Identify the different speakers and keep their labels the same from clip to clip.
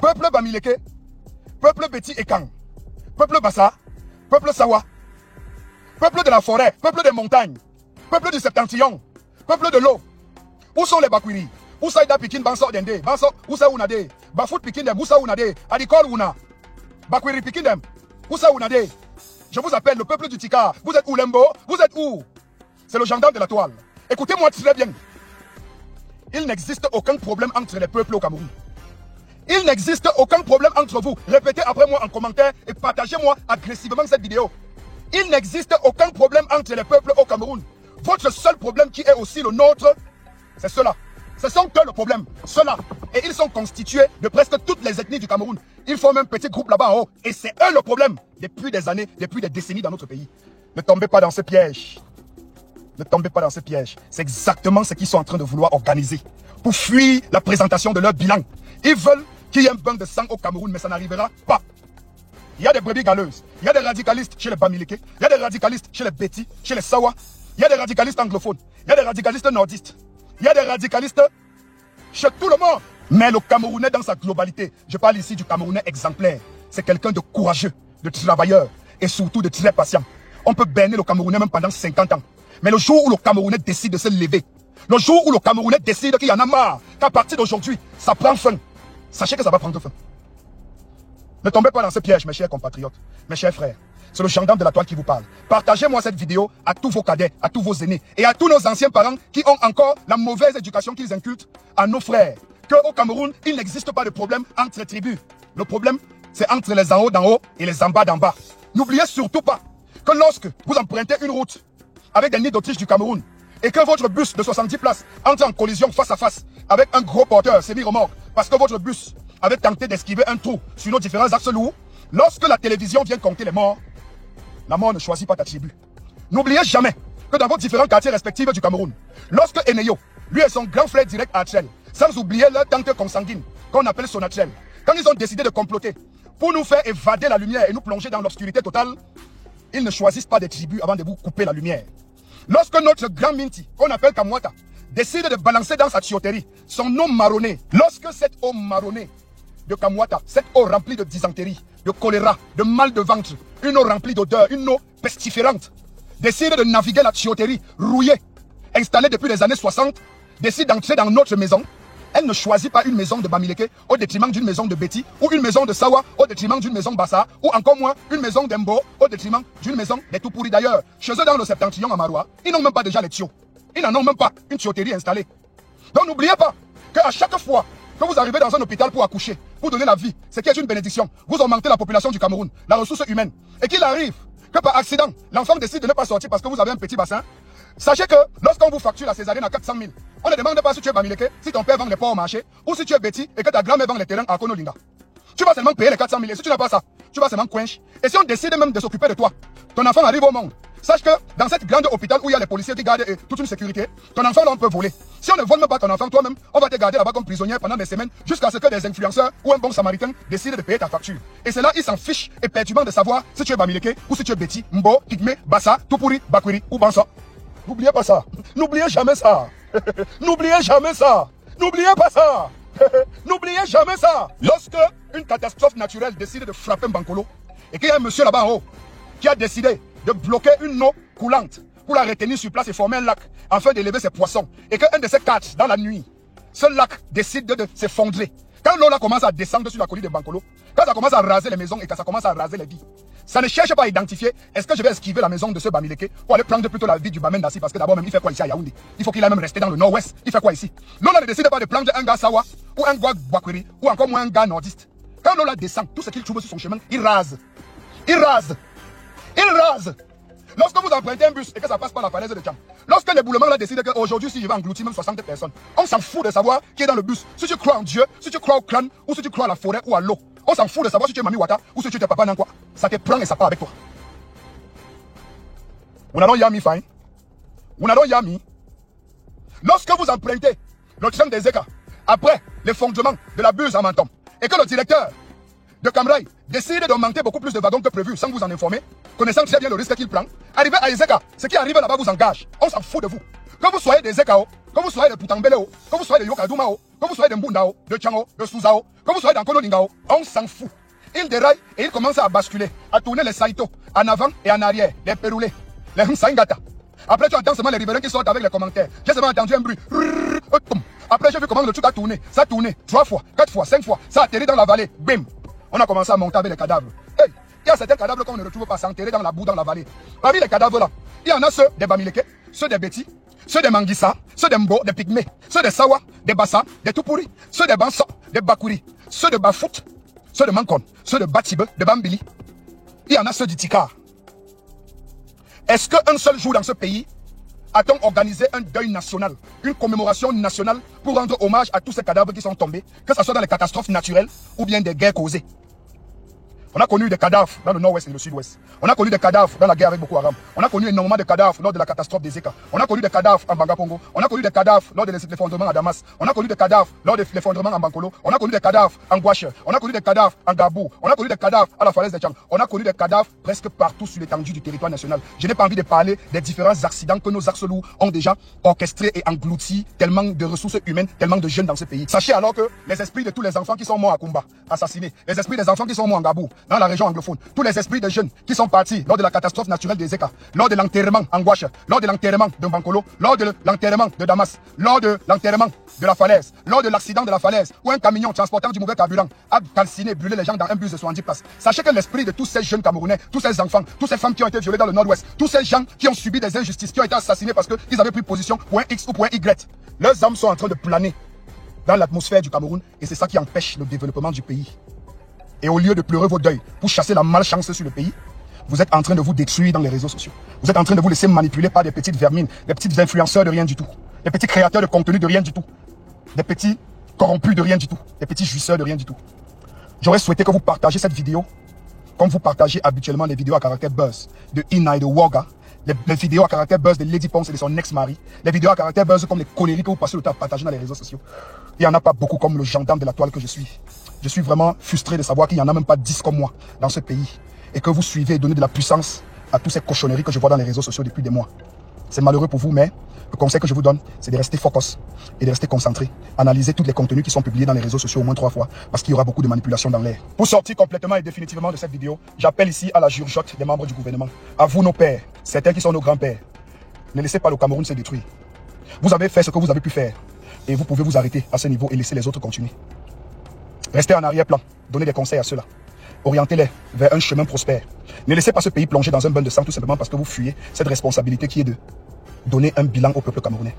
Speaker 1: Peuple Bamileke, peuple Beti Ekang, peuple Bassa, peuple Sawa, peuple de la forêt, peuple des montagnes, peuple du septentrion, peuple de l'eau. Où sont les Bakwiri? Où sont les Pikin Banso Dende? Banso, où sont Unade? Bafout Pikin dem, où sont Unade? Adikol Una. Bakwiri Pikin dem, où sont Unade? Je vous appelle le peuple du Tika. Vous êtes où, Lembo? Vous êtes où? C'est le gendarme de la toile. Écoutez-moi très bien. Il n'existe aucun problème entre les peuples au Cameroun. Il n'existe aucun problème entre vous. Répétez après moi en commentaire et partagez-moi agressivement cette vidéo. Il n'existe aucun problème entre les peuples au Cameroun. Votre seul problème qui est aussi le nôtre, c'est cela. Ce sont eux le problème, ceux-là. Et ils sont constitués de presque toutes les ethnies du Cameroun. Ils forment un petit groupe là-bas en haut. Et c'est eux le problème depuis des années, depuis des décennies dans notre pays. Ne tombez pas dans ce piège. Ne tombez pas dans ce piège. C'est exactement ce qu'ils sont en train de vouloir organiser. Pour fuir la présentation de leur bilan. Ils veulent qu'il y ait un bain de sang au Cameroun, mais ça n'arrivera pas. Il y a des brebis galeuses. Il y a des radicalistes chez les Bamileke. Il y a des radicalistes chez les Beti, chez les Sawa. Il y a des radicalistes anglophones. Il y a des radicalistes nordistes. Il y a des radicalistes chez tout le monde. Mais le Camerounais dans sa globalité, je parle ici du Camerounais exemplaire. C'est quelqu'un de courageux, de travailleur et surtout de très patient. On peut berner le Camerounais même pendant 50 ans. Mais le jour où le Camerounais décide de se lever, le jour où le Camerounais décide qu'il y en a marre, qu'à partir d'aujourd'hui, ça prend fin, sachez que ça va prendre fin. Ne tombez pas dans ce piège, mes chers compatriotes, mes chers frères. C'est le gendarme de la toile qui vous parle. Partagez-moi cette vidéo à tous vos cadets, à tous vos aînés et à tous nos anciens parents qui ont encore la mauvaise éducation qu'ils inculquent à nos frères. Qu'au Cameroun, il n'existe pas de problème entre tribus. Le problème, c'est entre les en haut d'en haut et les en bas d'en bas. N'oubliez surtout pas que lorsque vous empruntez une route avec des nids d'Autriche du Cameroun et que votre bus de 70 places entre en collision face à face avec un gros porteur semi-remorque parce que votre bus avait tenté d'esquiver un trou sur nos différents axes lourds, lorsque la télévision vient compter les morts, la mort ne choisit pas ta tribu. N'oubliez jamais que dans vos différents quartiers respectifs du Cameroun, lorsque Eneyo, lui et son grand frère direct Achel, sans oublier leur tante consanguine, qu'on appelle Sonachel, quand ils ont décidé de comploter pour nous faire évader la lumière et nous plonger dans l'obscurité totale, ils ne choisissent pas des tribus avant de vous couper la lumière. Lorsque notre grand Minti, qu'on appelle Kamwata, décide de balancer dans sa tuyauterie son eau marronnée, lorsque cette eau marronnée de Kamwata, cette eau remplie de dysenterie, de choléra, de mal de ventre, une eau remplie d'odeur, une eau pestiférante, décide de naviguer la tuyauterie rouillée, installée depuis les années 60, décide d'entrer dans notre maison. Elle ne choisit pas une maison de Bamileke au détriment d'une maison de Beti, ou une maison de Sawa au détriment d'une maison Bassa, ou encore moins une maison d'Embo au détriment d'une maison des Toupouri. D'ailleurs, chez eux dans le septentrion à Maroua, ils n'ont même pas déjà les tuyaux. Ils n'en ont même pas une tuyauterie installée. Donc n'oubliez pas qu'à chaque fois que vous arrivez dans un hôpital pour accoucher, pour donner la vie, c'est qui est une bénédiction. Vous augmentez la population du Cameroun, la ressource humaine. Et qu'il arrive que par accident, l'enfant décide de ne pas sortir parce que vous avez un petit bassin. Sachez que lorsqu'on vous facture la césarienne à 400 000, on ne demande pas si tu es Bamileke, si ton père vend les porcs au marché, ou si tu es Beti et que ta grand-mère vend les terrains à Konolinga. Tu vas seulement payer les 400 000 et si tu n'as pas ça, tu vas seulement quench. Et si on décide même de s'occuper de toi, ton enfant arrive au monde. Sache que dans cette grande hôpital où il y a les policiers qui gardent toute une sécurité, ton enfant là on peut voler. Si on ne vole même pas ton enfant toi-même, on va te garder là-bas comme prisonnier pendant des semaines jusqu'à ce que des influenceurs ou un bon samaritain décident de payer ta facture. Et c'est là ils s'en fichent éperdument de savoir si tu es Bamileke ou si tu es Beti, Mbo, Pygmé, Bassa, Toupouri, Bakwiri ou Banso. N'oubliez pas ça. N'oubliez jamais ça. N'oubliez jamais ça. N'oubliez pas ça. N'oubliez jamais ça. Lorsque une catastrophe naturelle décide de frapper Mbankolo et qu'il y a un monsieur là-bas en haut qui a décidé de bloquer une eau coulante pour la retenir sur place et former un lac afin d'élever ses poissons et qu'un de ces quatre dans la nuit, ce lac décide de s'effondrer. Quand l'eau là commence à descendre sur la colline de Bankolo, quand ça commence à raser les maisons et quand ça commence à raser les vies, ça ne cherche pas à identifier est-ce que je vais esquiver la maison de ce Bamileke pour aller prendre plutôt la vie du Bamen Dassi parce que d'abord même il fait quoi ici à Yaoundé? Il faut qu'il aille même rester dans le nord-ouest. Il fait quoi ici? Lola ne décide pas de prendre un gars Sawa ou un gars Bakwiri ou encore moins un gars nordiste. Quand Lola descend, tout ce qu'il trouve sur son chemin, il rase. Il rase. Il rase. Lorsque vous empruntez un bus et que ça passe par la falaise de Tcham, lorsque l'éboulement là décide qu'aujourd'hui si je vais engloutir même 60 personnes, on s'en fout de savoir qui est dans le bus. Si tu crois en Dieu, si tu crois au clan ou si tu crois à la forêt ou à l'eau, on s'en fout de savoir si tu es Mami Wata ou si tu es Papa Nankwa. Ça te prend et ça part avec toi. On a non yami fine. On a non yami. Lorsque vous empruntez le tram des Zeka, après l'effondrement de la buse à Mantom, et que le directeur de Camraï décide d'augmenter beaucoup plus de wagons que prévu sans vous en informer, connaissant très bien le risque qu'il prend, arrivé à Ezeka, ce qui arrive là-bas vous engage. On s'en fout de vous. Que vous soyez des Zekao, que vous soyez de Poutangbeleo, que vous soyez de Yokadoumao, que vous soyez de Mbundao, de Tchangao, de Souzao, que vous soyez d'Ankono Lingao, on s'en fout. Il déraille et il commence à basculer, à tourner les saïtos, en avant et en arrière, les péroulés, les Msangata. Après, tu entends seulement les riverains qui sortent avec les commentaires. J'ai seulement entendu un bruit. Après, j'ai vu comment le truc a tourné. Ça a tourné 3 fois, 4 fois, 5 fois. Ça a atterri dans la vallée. Bim. On a commencé à monter avec les cadavres. Hey, il y a certains cadavres qu'on ne retrouve pas s'enterrer dans la boue, dans la vallée. Parmi les cadavres là, il y en a ceux des Bamileke, ceux des Beti, ceux des Manguissa, ceux des Mbo, des Pygmées, ceux des Sawa, des Bassa, des Tupuri, ceux des Bansa, des Bakuri, ceux de Bafout, ceux de Mankon, ceux de Batibe, de Bambili. Il y en a ceux du Tikar. Est-ce qu'un seul jour dans ce pays, a-t-on organisé un deuil national, une commémoration nationale pour rendre hommage à tous ces cadavres qui sont tombés, que ce soit dans les catastrophes naturelles ou bien des guerres causées? On a connu des cadavres dans le nord-ouest et le sud-ouest. On a connu des cadavres dans la guerre avec Boko Haram. On a connu énormément de cadavres lors de la catastrophe des Zeka. On a connu des cadavres en Bangapongo. On a connu des cadavres lors de l'effondrement à Damas. On a connu des cadavres lors de l'effondrement en Bankolo. On a connu des cadavres en Gouache. On a connu des cadavres en Gabou. On a connu des cadavres à la falaise des Tchang. On a connu des cadavres presque partout sur l'étendue du territoire national. Je n'ai pas envie de parler des différents accidents que nos axes lourds ont déjà orchestrés et engloutis, tellement de ressources humaines, tellement de jeunes dans ce pays. Sachez alors que les esprits de tous les enfants qui sont morts à Kumba, assassinés, les esprits des enfants qui sont morts en Gabou, dans la région anglophone, tous les esprits de jeunes qui sont partis lors de la catastrophe naturelle des Zeka, lors de l'enterrement en Gouache, lors de l'enterrement de Bankolo, lors de l'enterrement de Damas, lors de l'enterrement de la falaise, lors de l'accident de la falaise, où un camion transportant du mauvais carburant a calciné, brûlé les gens dans un bus de 70 places. Sachez que l'esprit de tous ces jeunes Camerounais, tous ces enfants, toutes ces femmes qui ont été violées dans le nord-ouest, tous ces gens qui ont subi des injustices, qui ont été assassinés parce qu'ils avaient pris position pour un X ou pour un Y, leurs âmes sont en train de planer dans l'atmosphère du Cameroun et c'est ça qui empêche le développement du pays. Et au lieu de pleurer vos deuils pour chasser la malchance sur le pays, vous êtes en train de vous détruire dans les réseaux sociaux. Vous êtes en train de vous laisser manipuler par des petites vermines, des petits influenceurs de rien du tout, des petits créateurs de contenu de rien du tout, des petits corrompus de rien du tout, des petits jouisseurs de rien du tout. J'aurais souhaité que vous partagiez cette vidéo comme vous partagez habituellement les vidéos à caractère buzz de Ina et de Woga, les vidéos à caractère buzz de Lady Ponce et de son ex-mari, les vidéos à caractère buzz comme les conneries que vous passez le temps à partager dans les réseaux sociaux. Il n'y en a pas beaucoup comme le gendarme de la toile que je suis. Je suis vraiment frustré de savoir qu'il n'y en a même pas 10 comme moi dans ce pays. Et que vous suivez et donnez de la puissance à toutes ces cochonneries que je vois dans les réseaux sociaux depuis des mois. C'est malheureux pour vous, mais le conseil que je vous donne, c'est de rester focus et de rester concentré. Analysez tous les contenus qui sont publiés dans les réseaux sociaux au moins 3 fois, parce qu'il y aura beaucoup de manipulations dans l'air. Pour sortir complètement et définitivement de cette vidéo, j'appelle ici à la jurjote des membres du gouvernement. À vous, nos pères, certains qui sont nos grands-pères. Ne laissez pas le Cameroun se détruire. Vous avez fait ce que vous avez pu faire. Et vous pouvez vous arrêter à ce niveau et laisser les autres continuer. Restez en arrière-plan. Donnez des conseils à ceux-là. Orientez-les vers un chemin prospère. Ne laissez pas ce pays plonger dans un bain de sang tout simplement parce que vous fuyez cette responsabilité qui est de donner un bilan au peuple camerounais.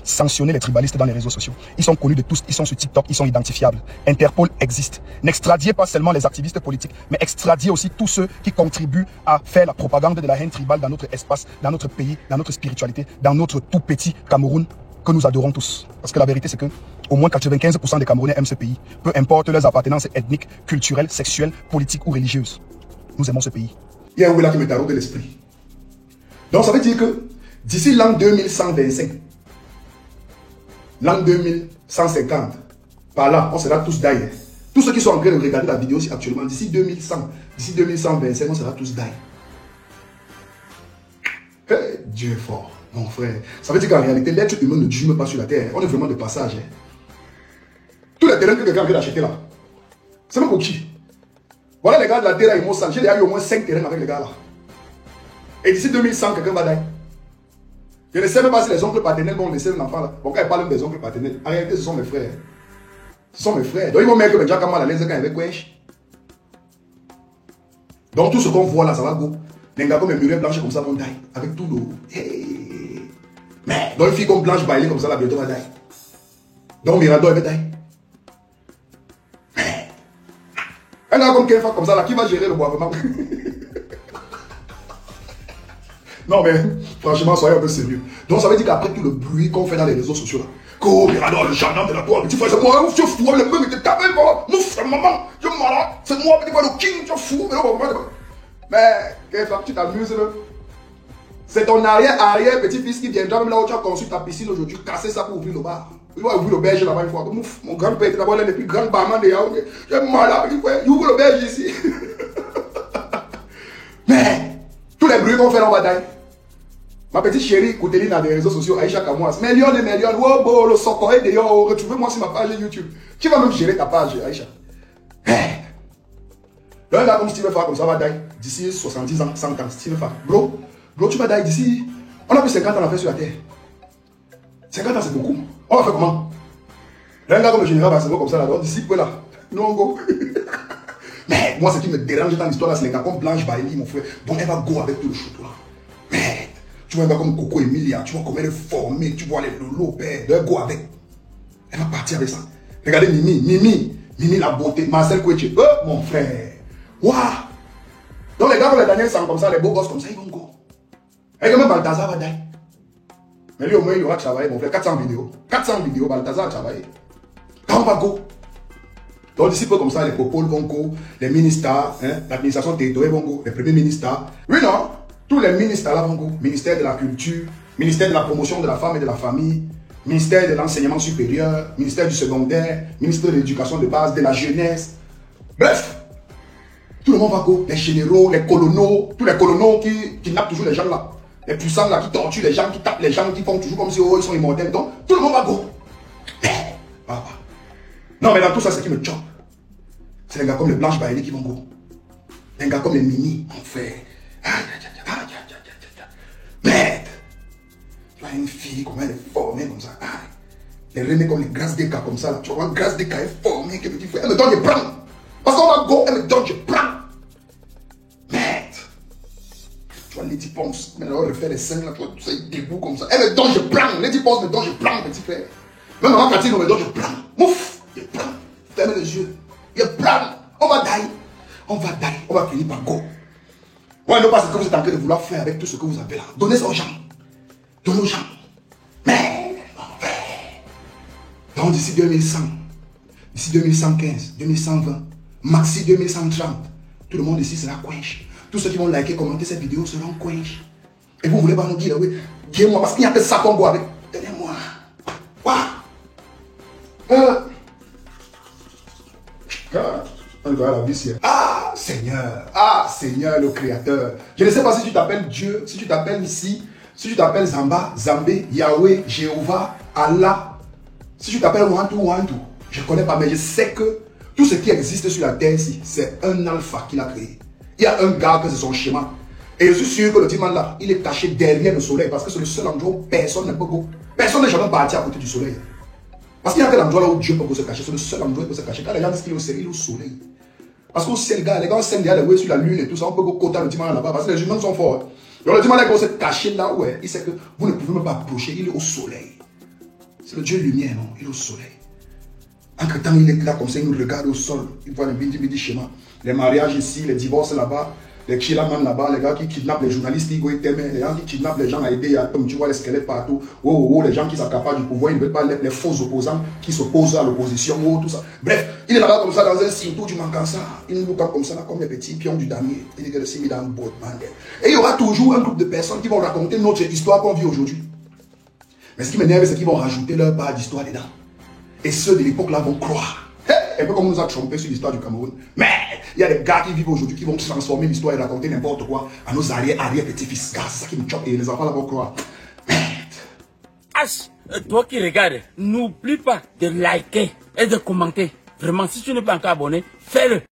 Speaker 1: Sanctionnez les tribalistes dans les réseaux sociaux. Ils sont connus de tous, ils sont sur TikTok, ils sont identifiables. Interpol existe. N'extradiez pas seulement les activistes politiques, mais extradiez aussi tous ceux qui contribuent à faire la propagande de la haine tribale dans notre espace, dans notre pays, dans notre spiritualité, dans notre tout petit Cameroun que nous adorons tous. Parce que la vérité, c'est que au moins 95% des Camerounais aiment ce pays, peu importe leurs appartenances ethniques, culturelles, sexuelles, politiques ou religieuses. Nous aimons ce pays. Il y a un là qui me taraude l'esprit. Donc ça veut dire que d'ici l'an 2125, l'an 2150, par là, on sera tous d'ailleurs. Tous ceux qui sont en train de regarder la vidéo actuellement, d'ici 2100, d'ici 2125, on sera tous d'ailleurs. Hey, Dieu est fort, mon frère. Ça veut dire qu'en réalité, l'être humain ne dure pas sur la terre. On est vraiment de passage. Hein. Tous les terrains que quelqu'un vient d'acheter là, c'est même pour qui? Voilà les gars de la terre à Imosan. J'ai déjà eu au moins 5 terrains avec les gars là. Et d'ici 2100, quelqu'un va d'ailleurs. Je ne sais même pas si les oncles paternels vont laisser un enfant là. Bon, quand ils parlent des oncles paternels, en réalité, ce sont mes frères. Ce sont mes frères. Donc, ils vont mettre déjà comme à l'aise quand il y avait Quench. Donc, tout ce qu'on voit là, ça va go. Les gars comme les murets blanches comme ça vont die. Avec tout l'eau. Hey. Mais, donc, une fille comme Blanche Bailey comme ça, là, bientôt va die. Donc, Mirador, il va die. Mais, un gars comme Kenfa comme ça, là, qui va gérer le bois vraiment? Non mais, franchement, soyez un peu sérieux. Donc ça veut dire qu'après tout le bruit qu'on fait dans les réseaux sociaux là, que oh, Mirador, le gendarme de la toile, petit frère, c'est moi, je fous, le mec était tapé, mouf, maman, je suis malade, c'est moi, petit frère, le king, je fous, mais, Kefa, tu t'amuses là. C'est ton arrière petit-fils qui viendra même là où tu as conçu ta piscine aujourd'hui, casser ça pour ouvrir le bar. Il va ouvrir l'auberge là-bas une fois. Mouf, mon grand-père était d'abord l'un des plus grands barman de Yaoundé. Je suis malade, petit frère, il ouvre l'auberge ici. Mais, tous les bruits qu'on fait là, on va d'ailleurs. Ma petite chérie, Kouteline a des réseaux sociaux, Aïcha Kamouas. Millions et millions. Oh, bon, le socoré d'ailleurs. Retrouvez-moi sur ma page YouTube. Qui va même gérer ta page, Aïcha? Un gars comme Steve Fa, comme ça va die d'ici 70 ans, 100 ans. Steve Fa. Bro, tu vas die d'ici. On a plus 50 ans à faire sur la terre. 50 ans, c'est beaucoup. On va faire comment? Un gars comme le général Bassebo, comme ça, là, d'ici, là. Nous, on go. Mais moi, ce qui me dérange dans l'histoire, là, c'est les gars comme Blanche Bailey, mon frère. Donc, elle va go avec tout le choutou, là. Mais, tu vois un gars comme Coco Emilia, tu vois comment elle est formée, tu vois les lolos, père. Elle go avec. Elle va partir avec ça. Regardez Mimi la beauté, Marcel Koueche. Mon frère. Waouh! Donc, les gars comme les Daniel Sang, comme ça, les beaux gosses comme ça, ils vont go. Et même Balthazar va die. Mais lui, au moins, il aura travaillé, mon frère. 400 vidéos. 400 vidéos, Balthazar a travaillé. Quand on va go. Donc, d'ici peu comme ça, les popoles vont go, les ministres, hein, l'administration territoriale vont go, les premiers ministres. Oui, non, tous les ministres là vont go. Ministère de la culture, ministère de la promotion de la femme et de la famille, ministère de l'enseignement supérieur, ministère du secondaire, ministère de l'éducation de base, de la jeunesse. Bref, tout le monde va go. Les généraux, les colonels, tous les colonels qui kidnappent toujours les gens là. Les puissants là qui torturent les gens, qui tapent les gens, qui font toujours comme si oh, ils sont immortels. Donc, tout le monde va go. Non, mais dans tout ça, c'est qui me choque. C'est les gars comme les Blanche Bailey qui vont go. Les gars comme les Mini, mon frère. Merde. Tu vois une fille, comment elle est formée comme ça. Les remets comme les grâces des cas comme ça. Là. Tu vois, une grâce des cas est formée. Que petit frère. Elle me donne, je prends. Parce qu'on va go, elle me donne, je prends. Merde. Tu vois, Lady Ponce, mais alors, elle fait les scènes là, tu vois, tout ça, il déboule comme ça. Elle me donne, je prends. Lady Ponce me donne, je prends, petit frère. Même avant Cathy, on me donne, je prends. Mouf. Je prends. Ferme les yeux. Je prends. On va die. On va die. On va finir par go. Ouais, non pas ce que vous êtes en train de vouloir faire avec tout ce que vous avez là. Donnez ça aux gens. Donnez aux gens. Mais, mon frère. Donc d'ici 2100, d'ici 2115, 2120, maxi 2130, tout le monde ici sera quench. Tous ceux qui vont liker, commenter cette vidéo seront quench. Et vous voulez pas nous dire, oui, guéris-moi, parce qu'il n'y a que ça qu'on voit avec. Donnez-moi. Waouh. Seigneur le Créateur. Je ne sais pas si tu t'appelles Dieu, si tu t'appelles ici, si tu t'appelles Zamba, Zambé, Yahweh, Jéhovah, Allah, si tu t'appelles Wantou, je ne connais pas, mais je sais que tout ce qui existe sur la terre ici, c'est un alpha qui l'a créé. Il y a un gars que c'est son schéma. Et je suis sûr que le diamant là, il est caché derrière le soleil parce que c'est le seul endroit où personne ne peut go. Personne n'est jamais parti à côté du soleil. Parce qu'il y a que l'endroit là où Dieu peut se cacher, c'est le seul endroit où il peut se cacher. Quand les gens disent qu'il est au soleil. Parce qu'au ciel, les gars s'aiment derrière les sur la lune et tout ça, on peut go côté le diamant là-bas parce que les humains sont forts. Donc le diamant là, quand on se cache là, ouais, il sait que vous ne pouvez même pas approcher, il est au soleil. C'est le Dieu lumière, non? Il est au soleil. Entre temps, il est là comme ça, il nous regarde au sol. Il voit les bindi schémas. Les mariages ici, les divorces là-bas, les chilamans là-bas, les gars qui kidnappent les journalistes, les gens qui kidnappent les gens à aider, comme tu vois les squelettes partout. Les gens qui s'accaparent du pouvoir, ils ne veulent pas les faux opposants qui s'opposent à l'opposition, tout ça. Bref, il est là-bas comme ça dans un cintour du Mankansa. Il nous look comme ça, là, comme les petits pions du damier. Il est que le dans le boat, man. Et il y aura toujours un groupe de personnes qui vont raconter notre histoire qu'on vit aujourd'hui. Mais ce qui m'énerve, c'est qu'ils vont rajouter leur part d'histoire dedans. Et ceux de l'époque là vont croire. Un peu comme on nous a trompé sur l'histoire du Cameroun. Mais il y a des gars qui vivent aujourd'hui qui vont transformer l'histoire et raconter n'importe quoi à nos arrière-petits-fils. C'est ça qui me choque et les enfants là vont croire. Merde.
Speaker 2: Toi qui regardes, n'oublie pas de liker et de commenter. Vraiment, si tu n'es pas encore abonné, fais-le.